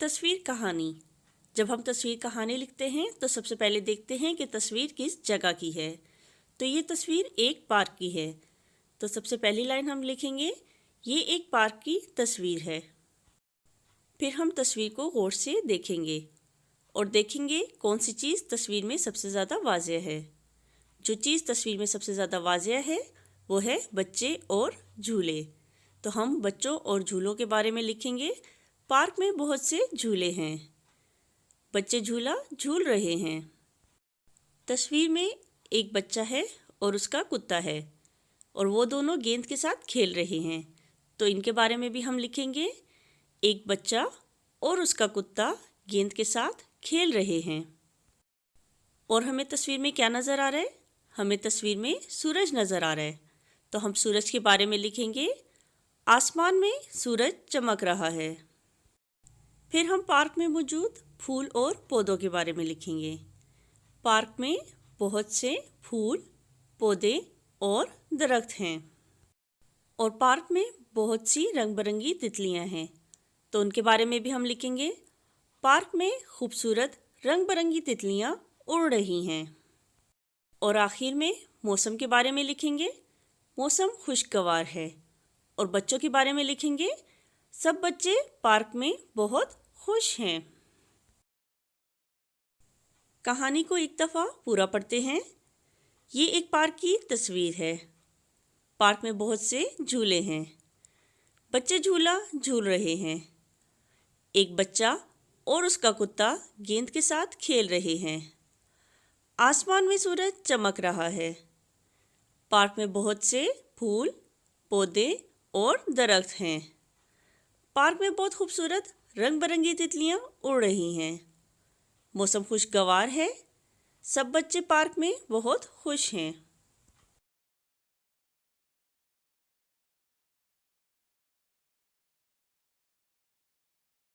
तस्वीर कहानी। जब हम तस्वीर कहानी लिखते हैं तो सबसे पहले देखते हैं कि तस्वीर किस जगह की है। तो ये तस्वीर एक पार्क की है। तो सबसे पहली लाइन हम लिखेंगे, ये एक पार्क की तस्वीर है। फिर हम तस्वीर को गौर से देखेंगे और देखेंगे कौन सी चीज़ तस्वीर में सबसे ज़्यादा वाज़ेह है। जो चीज़ तस्वीर में सबसे ज़्यादा वाज़ेह है वो है बच्चे और झूले। तो हम बच्चों और झूलों के बारे में लिखेंगे। पार्क में बहुत से झूले हैं। बच्चे झूला झूल रहे हैं। तस्वीर में एक बच्चा है और उसका कुत्ता है और वो दोनों गेंद के साथ खेल रहे हैं। तो इनके बारे में भी हम लिखेंगे, एक बच्चा और उसका कुत्ता गेंद के साथ खेल रहे हैं। और हमें तस्वीर में क्या नज़र आ रहा है? हमें तस्वीर में सूरज नज़र आ रहा है। तो हम सूरज के बारे में लिखेंगे, आसमान में सूरज चमक रहा है। फिर हम पार्क में मौजूद फूल और पौधों के बारे में लिखेंगे। पार्क में बहुत से फूल, पौधे और दरख्त हैं और पार्क में बहुत सी रंग बिरंगी तितलियां हैं। तो उनके बारे में भी हम लिखेंगे, पार्क में खूबसूरत रंग बिरंगी तितलियां उड़ रही हैं। और आखिर में मौसम के बारे में लिखेंगे, मौसम खुशगवार है। और बच्चों के बारे में लिखेंगे, सब बच्चे पार्क में बहुत खुश हैं। कहानी को एक दफ़ा पूरा पढ़ते हैं। ये एक पार्क की तस्वीर है। पार्क में बहुत से झूले हैं। बच्चे झूला झूल रहे हैं। एक बच्चा और उसका कुत्ता गेंद के साथ खेल रहे हैं। आसमान में सूरज चमक रहा है। पार्क में बहुत से फूल, पौधे और दरख्त हैं। पार्क में बहुत खूबसूरत रंग बिरंगी तितलियां उड़ रही हैं। मौसम खुशगवार है। सब बच्चे पार्क में बहुत खुश हैं।